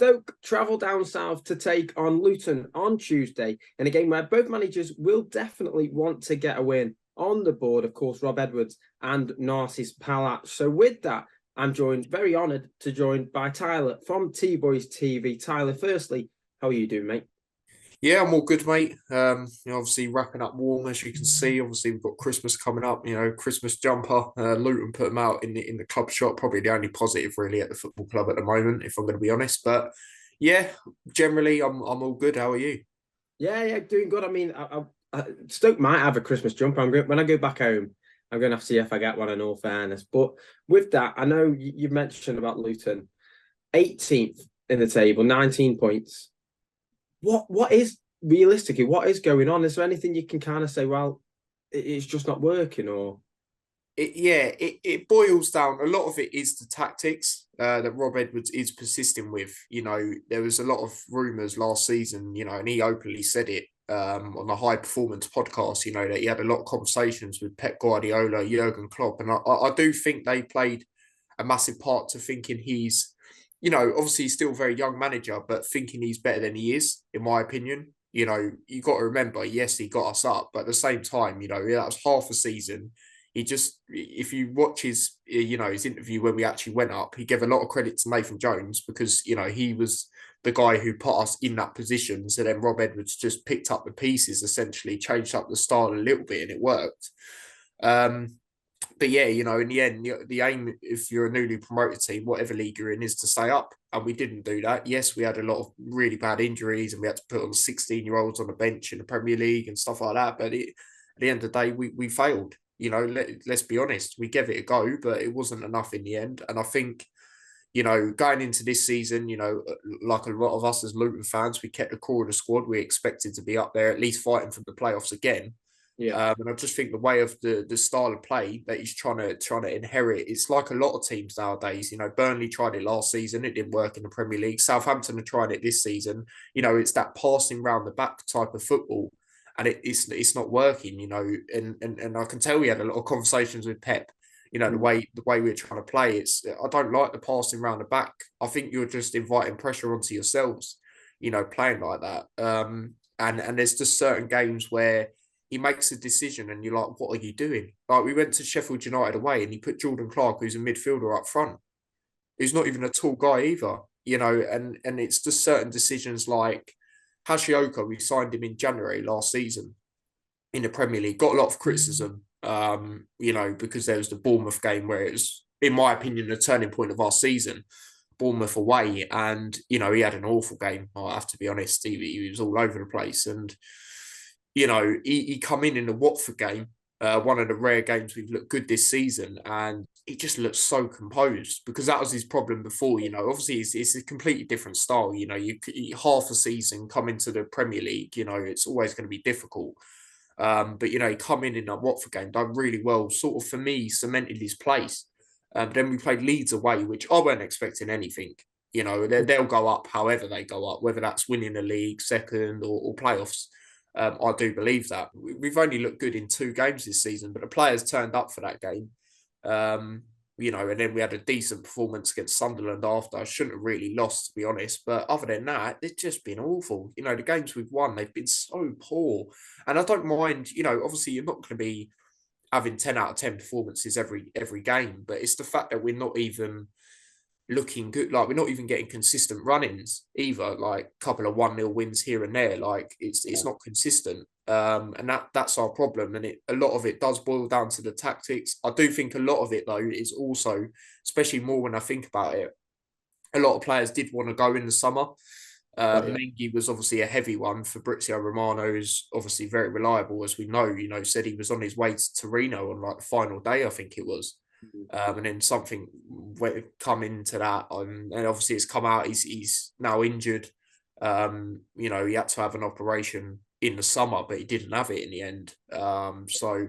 Stoke travel down south to take on Luton on Tuesday in a game where both managers will definitely want to get a win. On the board, of course, Rob Edwards and Narcis Palat. So with that, I'm very honoured to join by Tyler from T.Boys TV. Tyler, firstly, how are you doing, mate? Yeah, I'm all good, mate. Obviously wrapping up warm, as you can see. Obviously, we've got Christmas coming up. Christmas jumper. Luton put them out in the club shop. Probably the only positive really at the football club at the moment, if I'm going to be honest. But yeah, generally, I'm all good. How are you? Yeah, doing good. I mean, Stoke might have a Christmas jumper. When I go back home, I'm going to have to see if I get one in all fairness. But with that, I know you mentioned about Luton, 18th in the table, 19 points. What is realistically, what is going on? Is there anything you can kind of say, well, it's just not working or It boils down. A lot of it is the tactics that Rob Edwards is persisting with. There was a lot of rumours last season, and he openly said it on the High Performance podcast, that he had a lot of conversations with Pep Guardiola, Jurgen Klopp. And I do think they played a massive part to thinking he's, obviously he's still a very young manager, but thinking he's better than he is, in my opinion. You got to remember, yes, he got us up, but at the same time, that was half a season. He just, if you watch his interview when we actually went up, he gave a lot of credit to Nathan Jones because, he was the guy who put us in that position. So then Rob Edwards just picked up the pieces, essentially changed up the style a little bit, and it worked. But yeah, in the end, the aim, if you're a newly promoted team, whatever league you're in, is to stay up. And we didn't do that. Yes, we had a lot of really bad injuries and we had to put on 16-year-olds on the bench in the Premier League and stuff like that. But at the end of the day, we failed. Let's be honest, we gave it a go, but it wasn't enough in the end. And I think, going into this season, like a lot of us as Luton fans, we kept the core of the squad. We expected to be up there, at least fighting for the playoffs again. yeah. And I just think the way of the style of play that he's trying to inherit, it's like a lot of teams nowadays. Burnley tried it last season, it didn't work in the Premier League. Southampton have tried it this season. It's that passing round the back type of football, and it's not working. And I can tell we had a lot of conversations with Pep. The way we're trying to play, I don't like the passing round the back. I think you're just inviting pressure onto yourselves. Playing like that. And there's just certain games where he makes a decision and you're like, what are you doing? Like we went to Sheffield United away and he put Jordan Clark, who's a midfielder, up front, who's not even a tall guy either, and it's just certain decisions like Hashioka, we signed him in January last season in the Premier League, got a lot of criticism, because there was the Bournemouth game where it was, in my opinion, the turning point of our season, Bournemouth away, and, he had an awful game, I have to be honest, he was all over the place, and he come in the Watford game, one of the rare games we've looked good this season, and he just looks so composed because that was his problem before. Obviously it's a completely different style. You half a season come into the Premier League, it's always going to be difficult. But he come in that Watford game, done really well. Sort of for me, cemented his place. But then we played Leeds away, which I weren't expecting anything. They'll go up however they go up, whether that's winning the league, second, or playoffs. I do believe that. We've only looked good in 2 games this season, but the players turned up for that game. And then we had a decent performance against Sunderland after. I shouldn't have really lost, to be honest. But other than that, it's just been awful. The games we've won, they've been so poor. And I don't mind, obviously you're not going to be having 10 out of 10 performances every game, but it's the fact that we're not even looking good. Like we're not even getting consistent run-ins either. Like a couple of 1-0 wins here and there. Like it's not consistent. And that's our problem. And a lot of it does boil down to the tactics. I do think a lot of it though is also, especially more when I think about it, a lot of players did want to go in the summer. Mengi was obviously a heavy one. Fabrizio Romano is obviously very reliable, as we know. Said he was on his way to Torino on like the final day, I think it was. And then something come into that, and obviously it's come out. He's now injured. He had to have an operation in the summer, but he didn't have it in the end. So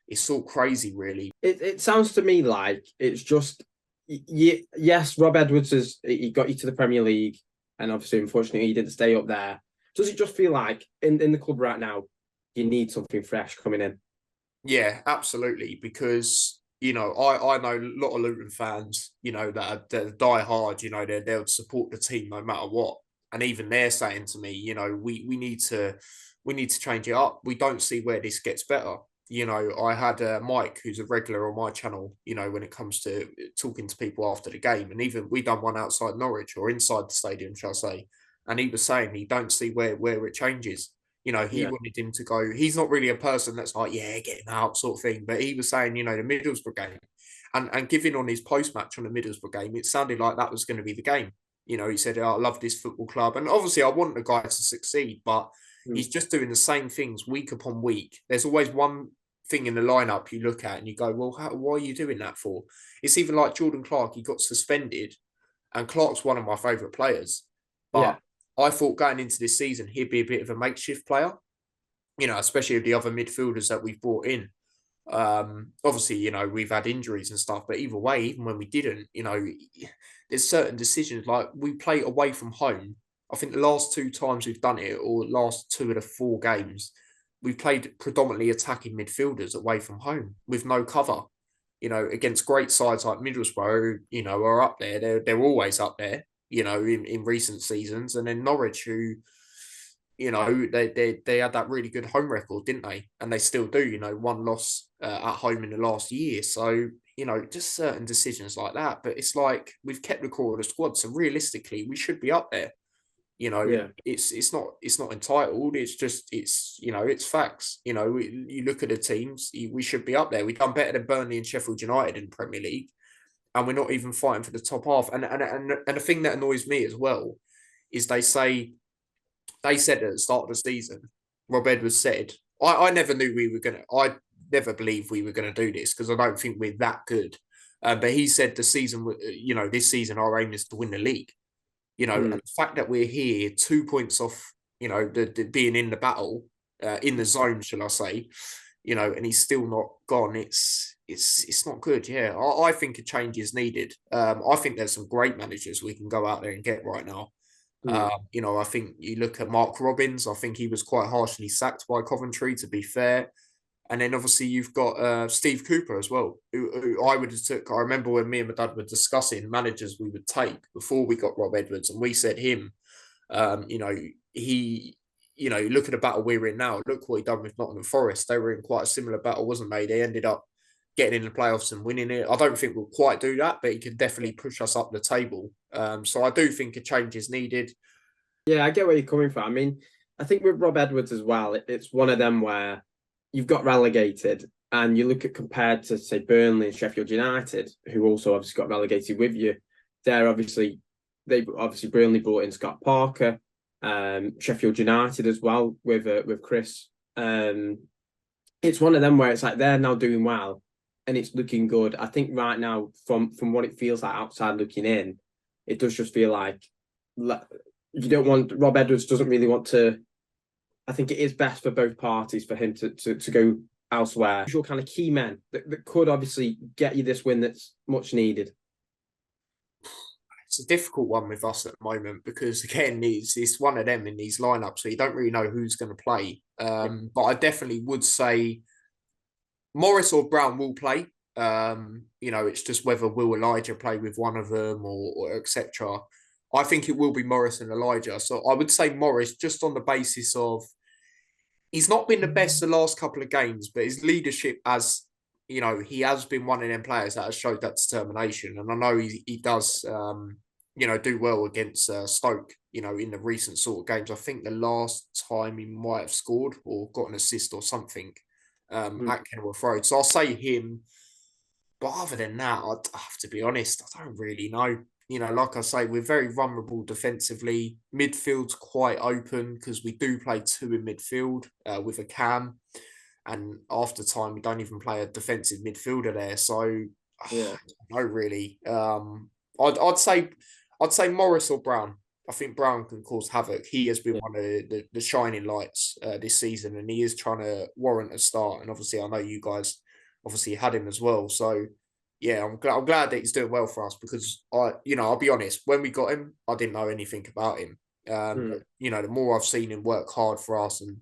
it's all crazy, really. It sounds to me like it's just yes, Rob Edwards he got you to the Premier League, and obviously, unfortunately, he didn't stay up there. Does it just feel like in the club right now, you need something fresh coming in? Yeah, absolutely. Because I know a lot of Luton fans, that die hard, they'll support the team no matter what. And even they're saying to me, we need to change it up. We don't see where this gets better. I had Mike, who's a regular on my channel, when it comes to talking to people after the game. And even we done one outside Norwich, or inside the stadium, shall I say. And he was saying he don't see where it changes. He wanted him to go. He's not really a person that's like, yeah, get him out sort of thing. But he was saying, the Middlesbrough game, and giving on his post-match on the Middlesbrough game, it sounded like that was going to be the game. He said, I love this football club. And obviously I want the guy to succeed, but he's just doing the same things week upon week. There's always one thing in the lineup you look at and you go, well, why are you doing that for? It's even like Jordan Clark, he got suspended, and Clark's one of my favourite players. But I thought going into this season, he'd be a bit of a makeshift player, especially with the other midfielders that we've brought in. Obviously, we've had injuries and stuff, but either way, even when we didn't, there's certain decisions, like we play away from home. I think the last 2 times we've done it, or last 2 of the 4 games, we've played predominantly attacking midfielders away from home with no cover. Against great sides like Middlesbrough, are up there. They're always up there, in recent seasons. And then Norwich, who, they had that really good home record, didn't they? And they still do, 1 loss at home in the last year. So, just certain decisions like that. But it's like we've kept the core of the squad. So realistically, we should be up there. It's not entitled. It's just, it's facts. You look at the teams, we should be up there. We've done better than Burnley and Sheffield United in the Premier League, and we're not even fighting for the top half. And the thing that annoys me as well is they said at the start of the season, Rob Edwards said, I never knew I never believed we were going to do this, because I don't think we're that good. But he said this season our aim is to win the league. And the fact that we're here 2 points off, the being in the battle, in the zone, shall I say, and he's still not gone. It's not good. Yeah, I think a change is needed. I think there's some great managers we can go out there and get right now. I think you look at Mark Robbins. I think he was quite harshly sacked by Coventry, to be fair. And then obviously you've got Steve Cooper as well, who I would have took. I remember when me and my dad were discussing managers we would take before we got Rob Edwards, and we said him. Look at the battle we're in now. Look what he done with Nottingham Forest. They were in quite a similar battle, wasn't they? They ended up getting in the playoffs and winning it. I don't think we'll quite do that, but he can definitely push us up the table. So I do think a change is needed. Yeah, I get where you're coming from. I mean, I think with Rob Edwards as well, it's one of them where you've got relegated, and you look at, compared to, say, Burnley and Sheffield United, who also obviously got relegated with you. They obviously Burnley brought in Scott Parker, Sheffield United as well with Chris. It's one of them where it's like they're now doing well, and it's looking good. I think right now, from what it feels like outside looking in, it does just feel like you don't want, Rob Edwards doesn't really want to. I think it is best for both parties for him to go elsewhere. Your kind of key men that could obviously get you this win that's much needed. It's a difficult one with us at the moment, because again, it's one of them in these lineups, so you don't really know who's going to play. But I definitely would say Morris or Brown will play. It's just whether will Elijah play with one of them or etc. I think it will be Morris and Elijah. So I would say Morris, just on the basis of he's not been the best the last couple of games, but his leadership he has been one of them players that has showed that determination. And I know he does, do well against Stoke, in the recent sort of games. I think the last time he might have scored or got an assist or something at Kenilworth Road. So I'll say him. But other than that, I have to be honest, I don't really know. Like I say, we're very vulnerable defensively. Midfield's quite open because we do play 2 in midfield with a cam. And after time, we don't even play a defensive midfielder there. So, I don't know really. I'd say Morris or Brown. I think Brown can cause havoc. He has been one of the shining lights this season, and he is trying to warrant a start. And obviously, I know you guys obviously had him as well. So, yeah, I'm glad that he's doing well for us, because I'll be honest, when we got him, I didn't know anything about him. The more I've seen him work hard for us, and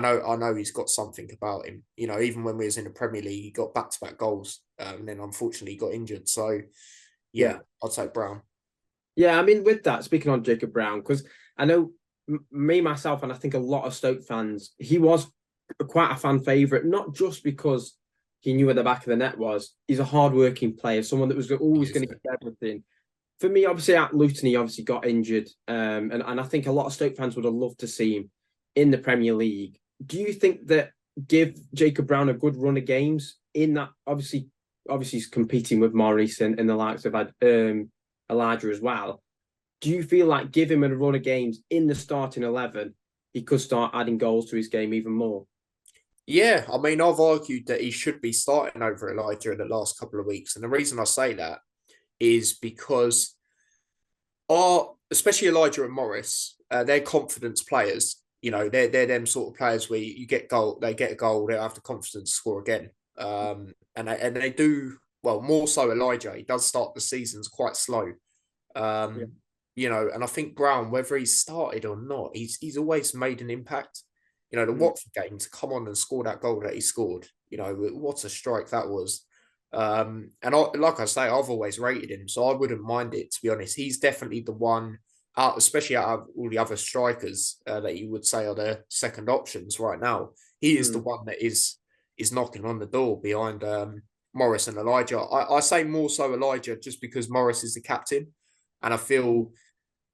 I know he's got something about him. You know, even when we was in the Premier League, he got back-to-back goals, and then unfortunately he got injured. So, yeah, I'd take Brown. Yeah, I mean, with that, speaking on Jacob Brown, because I know me, myself, and I think a lot of Stoke fans, he was quite a fan favourite, not just because he knew where the back of the net was. He's a hard-working player, someone that was always going to get everything. For me, obviously, at Luton, he obviously got injured. And I think a lot of Stoke fans would have loved to see him in the Premier League. Do you think that give Jacob Brown a good run of games in that, obviously he's competing with Maurice and the likes of Elijah as well. Do you feel like give him a run of games in the starting 11, he could start adding goals to his game even more? Yeah, I mean, I've argued that he should be starting over Elijah in the last couple of weeks. And the reason I say that is because especially Elijah and Morris, they're confidence players. You know, they're them sort of players where you get goal, they get a goal, they have the confidence to score again. And they do, well, more so Elijah. He does start the seasons quite slow. You know, and I think Brown, whether he's started or not, he's always made an impact. You know, the Watford game, to come on and score that goal that he scored, you know, what a strike that was. And like I say, I've always rated him, so I wouldn't mind it, to be honest. He's definitely the one, especially out of all the other strikers that you would say are the second options right now. He is the one that is knocking on the door behind Morris and Elijah. I say more so Elijah just because Morris is the captain, and I feel,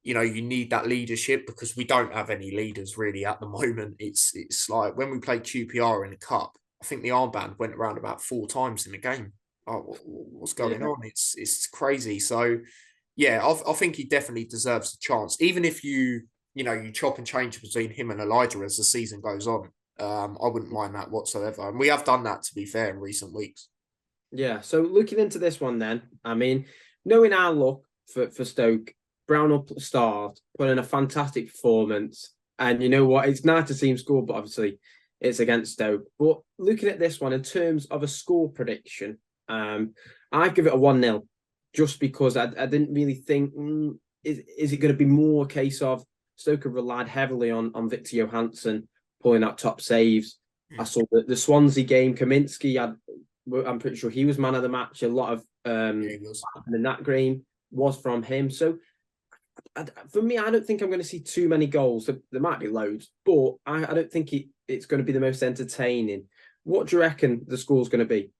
you know, you need that leadership because we don't have any leaders really at the moment. It's like when we played QPR in the cup, I think the armband went around about 4 times in the game. Oh, what's going on? It's crazy. So, yeah, I think he definitely deserves a chance. Even if you chop and change between him and Elijah as the season goes on, I wouldn't mind that whatsoever. And we have done that, to be fair, in recent weeks. Yeah. So looking into this one, then, I mean, knowing our luck for Stoke, Brown will start, put in a fantastic performance. And you know what? It's nice to see him score, but obviously it's against Stoke. But looking at this one in terms of a score prediction, I give it a 1-0 just because I didn't really think, is it going to be more a case of Stoke have relied heavily on Victor Johansson pulling out top saves. I saw the Swansea game, Kaminski, I'm pretty sure he was man of the match. A lot of in that game was from him. So for me, I don't think I'm going to see too many goals. There might be loads, but I don't think it's going to be the most entertaining. What do you reckon the score's going to be?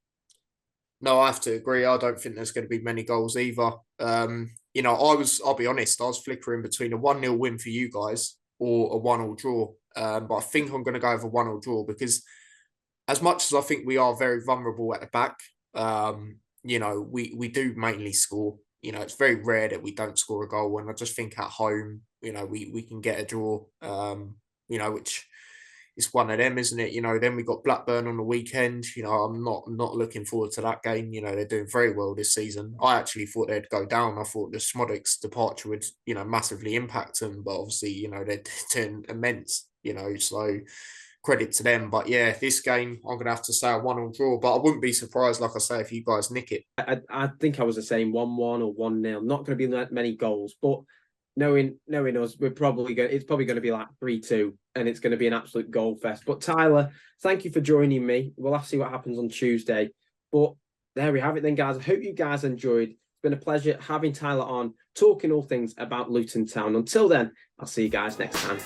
No, I have to agree. I don't think there's going to be many goals either. You know, I'll be honest, I was flickering between a 1-0 win for you guys or a 1-1 draw. But I think I'm going to go with a 1-1 draw because as much as I think we are very vulnerable at the back, you know, we do mainly score. You know, it's very rare that we don't score a goal. And I just think at home, you know, we can get a draw, you know, which is one of them, isn't it? You know, then we got Blackburn on the weekend. You know, I'm not looking forward to that game. You know, they're doing very well this season. I actually thought they'd go down. I thought the Smodic's departure would, you know, massively impact them. But obviously, you know, they're doing immense, you know, so credit to them. But yeah, this game, I'm going to have to say a 1-1 draw. But I wouldn't be surprised, like I say, if you guys nick it. I think I was the same, 1-1 or 1-0. Not going to be that many goals, but knowing us, it's probably going to be like 3-2, and it's going to be an absolute goal fest. But Tyler, thank you for joining me. We'll have to see what happens on Tuesday. But there we have it then, guys. I hope you guys enjoyed. It's been a pleasure having Tyler on, talking all things about Luton Town. Until then, I'll see you guys next time.